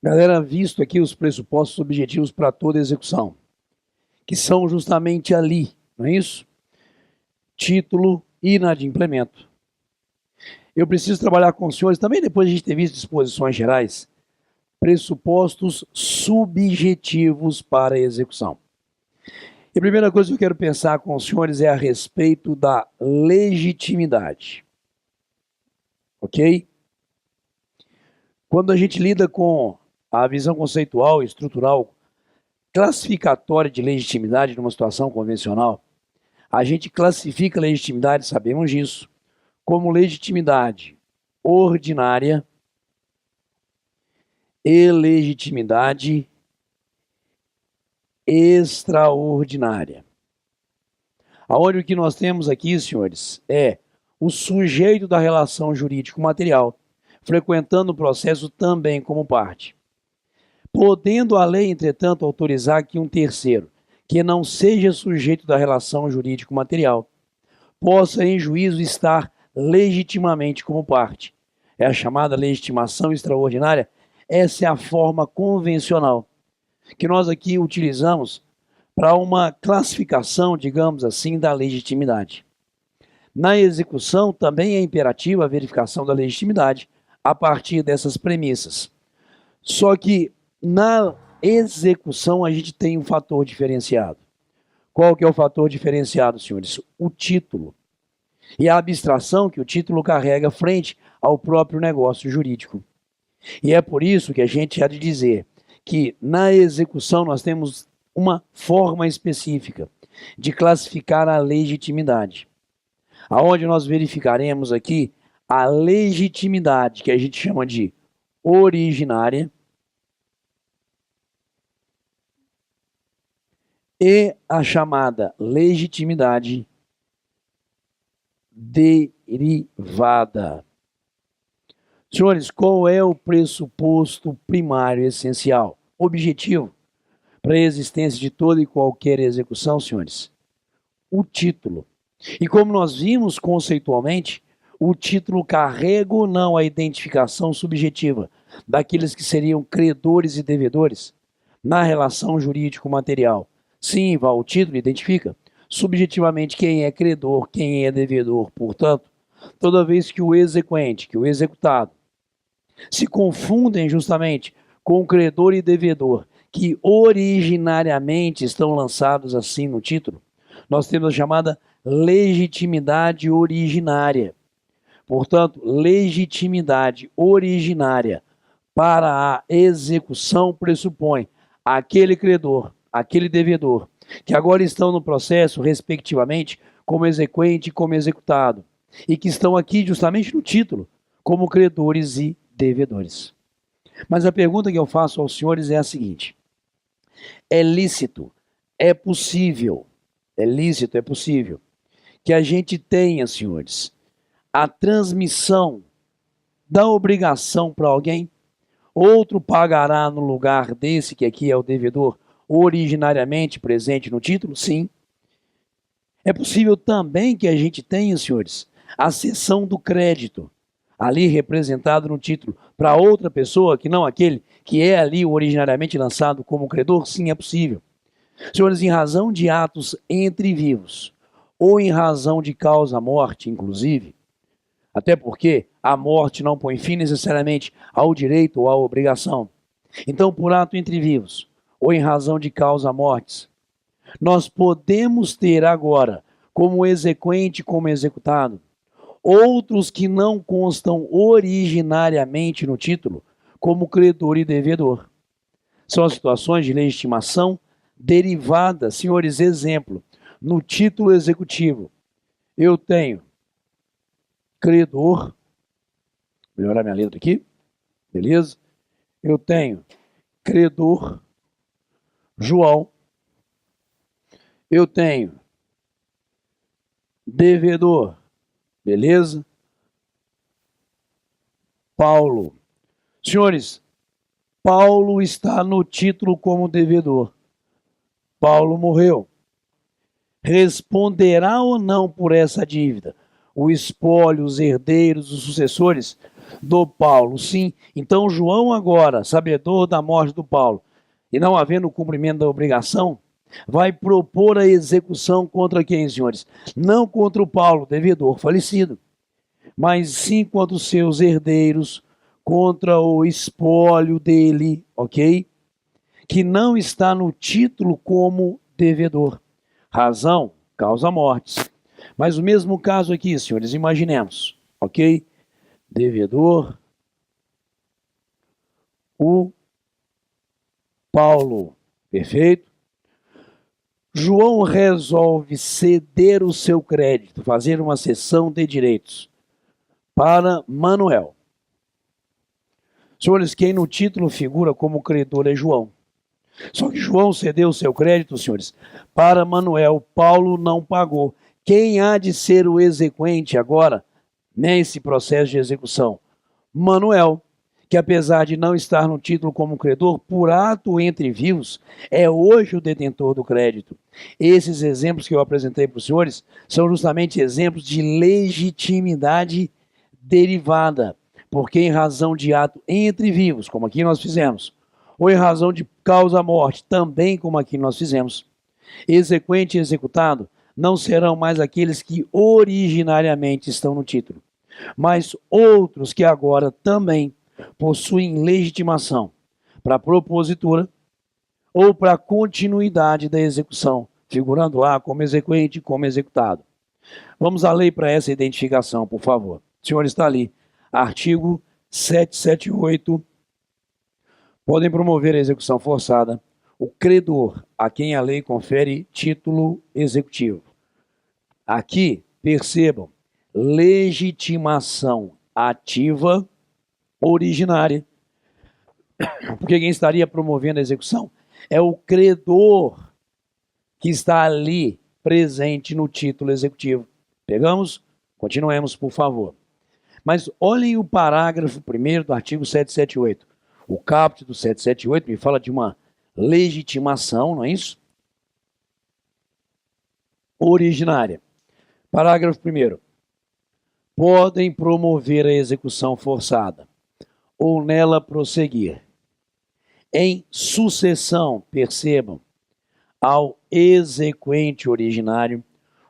Galera, visto aqui os pressupostos objetivos para toda execução, que são justamente ali, não é isso? Título e inadimplemento. Eu preciso trabalhar com os senhores, também depois de a gente ter visto disposições gerais, pressupostos subjetivos para a execução. E a primeira coisa que eu quero pensar com os senhores é a respeito da legitimidade. Ok? Quando a gente lida com a visão conceitual e estrutural classificatória de legitimidade numa situação convencional, a gente classifica a legitimidade, sabemos disso, como legitimidade ordinária e legitimidade extraordinária. Aonde o que nós temos aqui, senhores, é o sujeito da relação jurídico-material, frequentando o processo também como parte. Podendo a lei, entretanto, autorizar que um terceiro, que não seja sujeito da relação jurídico-material, possa em juízo estar legitimamente como parte. É a chamada legitimação extraordinária. Essa é a forma convencional que nós aqui utilizamos para uma classificação, digamos assim, da legitimidade. Na execução também é imperativa a verificação da legitimidade a partir dessas premissas. Só que na execução a gente tem um fator diferenciado. Qual que é o fator diferenciado, senhores? O título. E a abstração que o título carrega frente ao próprio negócio jurídico. E é por isso que a gente há de dizer que na execução nós temos uma forma específica de classificar a legitimidade, aonde nós verificaremos aqui a legitimidade, que a gente chama de originária, e a chamada legitimidade derivada. Senhores, qual é o pressuposto primário essencial, objetivo para a existência de toda e qualquer execução, senhores? O título. E como nós vimos conceitualmente, o título carrega ou não a identificação subjetiva daqueles que seriam credores e devedores na relação jurídico-material. Sim, o título identifica subjetivamente quem é credor, quem é devedor. Portanto, toda vez que o exequente, que o executado, se confundem justamente com o credor e devedor, que originariamente estão lançados assim no título, nós temos a chamada legitimidade originária. Portanto, legitimidade originária para a execução pressupõe aquele credor, aquele devedor, que agora estão no processo, respectivamente, como exequente e como executado, e que estão aqui justamente no título, como credores e devedores. Mas a pergunta que eu faço aos senhores é a seguinte: é lícito, é possível que a gente tenha, senhores, a transmissão da obrigação para alguém? Outro pagará no lugar desse, que aqui é o devedor, originariamente presente no título? Sim. É possível também que a gente tenha, senhores, a cessão do crédito, ali representado no título, para outra pessoa que não aquele que é ali originariamente lançado como credor? Sim, é possível. Senhores, em razão de atos entre vivos, ou em razão de causa-morte, inclusive, até porque a morte não põe fim necessariamente ao direito ou à obrigação. Então, por ato entre vivos, ou em razão de causa-mortes, nós podemos ter agora, como exequente, como executado, outros que não constam originariamente no título, como credor e devedor. São as situações de legitimação derivada. Senhores, exemplo, no título executivo, eu tenho credor, melhorar minha letra aqui, beleza? Eu tenho credor João, eu tenho devedor, beleza? Paulo. Senhores, Paulo está no título como devedor. Paulo morreu. Responderá ou não por essa dívida o espólio, os herdeiros, os sucessores do Paulo. Sim, então João agora, sabedor da morte do Paulo, e não havendo o cumprimento da obrigação, vai propor a execução contra quem, senhores? Não contra o Paulo, devedor falecido, mas sim contra os seus herdeiros, contra o espólio dele, ok? Que não está no título como devedor. Razão, causa mortes. Mas o mesmo caso aqui, senhores, imaginemos, ok? Devedor, o Paulo, perfeito? João resolve ceder o seu crédito, fazer uma cessão de direitos para Manuel. Senhores, quem no título figura como credor é João. Só que João cedeu o seu crédito, senhores, para Manuel. Paulo não pagou. Quem há de ser o exequente agora nesse processo de execução? Manuel, que apesar de não estar no título como credor, por ato entre vivos, é hoje o detentor do crédito. Esses exemplos que eu apresentei para os senhores são justamente exemplos de legitimidade derivada, porque em razão de ato entre vivos, como aqui nós fizemos, ou em razão de causa-morte, também como aqui nós fizemos, exequente e executado não serão mais aqueles que originariamente estão no título, mas outros que agora também possuem legitimação para propositura ou para continuidade da execução, figurando lá como exequente e como executado. Vamos à lei para essa identificação, por favor. O senhor está ali, artigo 778. Podem promover a execução forçada o credor a quem a lei confere título executivo. Aqui, percebam, legitimação ativa originária. Porque quem estaria promovendo a execução é o credor que está ali presente no título executivo. Pegamos? Continuemos, por favor. Mas olhem o parágrafo 1º do artigo 778. O caput do 778 me fala de uma legitimação, não é isso? Originária. Parágrafo 1º. Podem promover a execução forçada ou nela prosseguir em sucessão, percebam, ao exequente originário,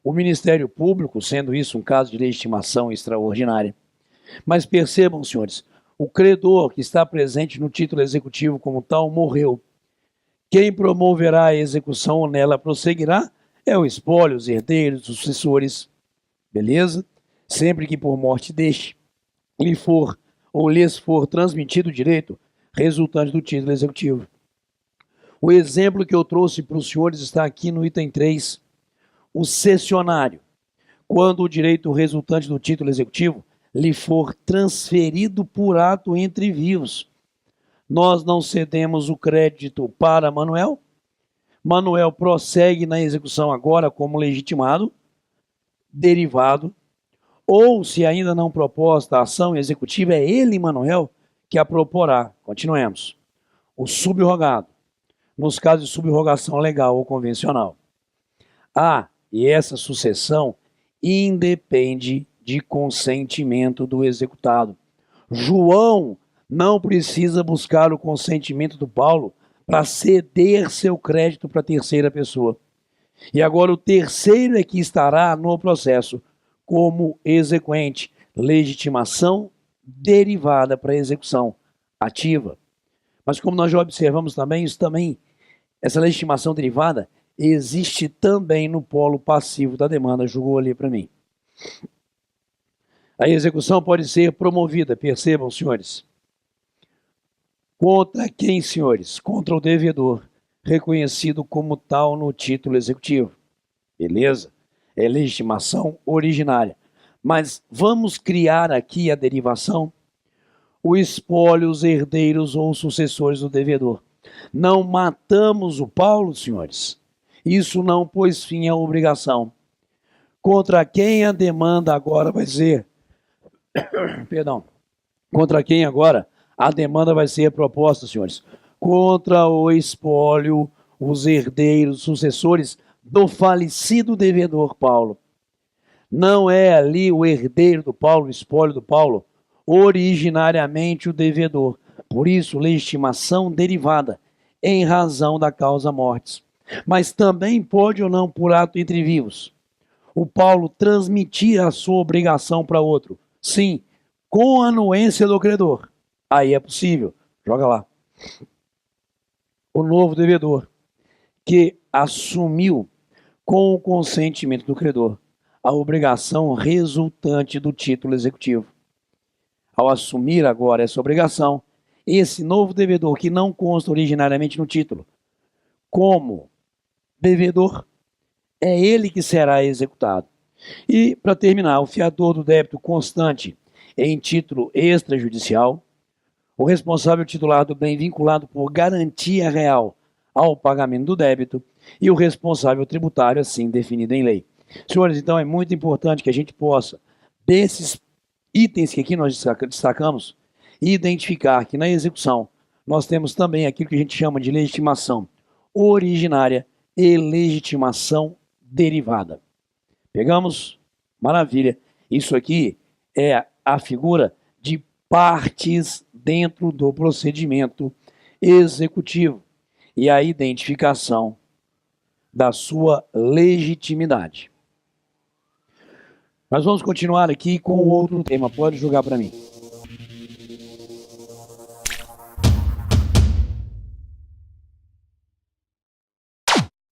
o Ministério Público, sendo isso um caso de legitimação extraordinária. Mas percebam, senhores, o credor que está presente no título executivo como tal morreu. Quem promoverá a execução ou nela prosseguirá é o espólio, os herdeiros, os sucessores. Beleza? Sempre que por morte deste lhe for ou lhes for transmitido o direito resultante do título executivo. O exemplo que eu trouxe para os senhores está aqui no item 3. O cessionário, quando o direito resultante do título executivo lhe for transferido por ato entre vivos. Nós não cedemos o crédito para Manuel. Manuel prossegue na execução agora como legitimado, derivado, ou se ainda não proposta a ação executiva, é ele, Manuel, que a proporá. Continuemos. O subrogado, nos casos de subrogação legal ou convencional. E essa sucessão independe de consentimento do executado. João não precisa buscar o consentimento do Paulo para ceder seu crédito para a terceira pessoa. E agora o terceiro é que estará no processo como exequente, legitimação derivada para execução ativa. Mas como nós já observamos também, essa legitimação derivada existe também no polo passivo da demanda, julgou ali para mim. A execução pode ser promovida, percebam, senhores. Contra quem, senhores? Contra o devedor, reconhecido como tal no título executivo. Beleza? É legitimação originária. Mas vamos criar aqui a derivação, o espólio, os herdeiros ou sucessores do devedor. Não matamos o Paulo, senhores. Isso não pôs fim à obrigação. Contra quem a demanda agora vai ser... Contra quem agora a demanda vai ser proposta, senhores? Contra o espólio, os herdeiros, sucessores do falecido devedor Paulo. Não é ali o herdeiro do Paulo, o espólio do Paulo, originariamente o devedor. Por isso, legitimação derivada, em razão da causa mortis. Mas também pode ou não, por ato entre vivos, o Paulo transmitir a sua obrigação para outro. Sim, com a anuência do credor. Aí é possível. Joga lá. O novo devedor, que assumiu com o consentimento do credor a obrigação resultante do título executivo. Ao assumir agora essa obrigação, esse novo devedor, que não consta originariamente no título, como devedor, é ele que será executado. E, para terminar, o fiador do débito constante em título extrajudicial, o responsável titular do bem vinculado por garantia real ao pagamento do débito e o responsável tributário, assim definido em lei. Senhores, então é muito importante que a gente possa, desses itens que aqui nós destacamos, identificar que na execução nós temos também aquilo que a gente chama de legitimação originária e legitimação derivada. Pegamos? Maravilha. Isso aqui é a figura de partes dentro do procedimento executivo e a identificação da sua legitimidade. Nós vamos continuar aqui com outro tema. Pode jogar para mim.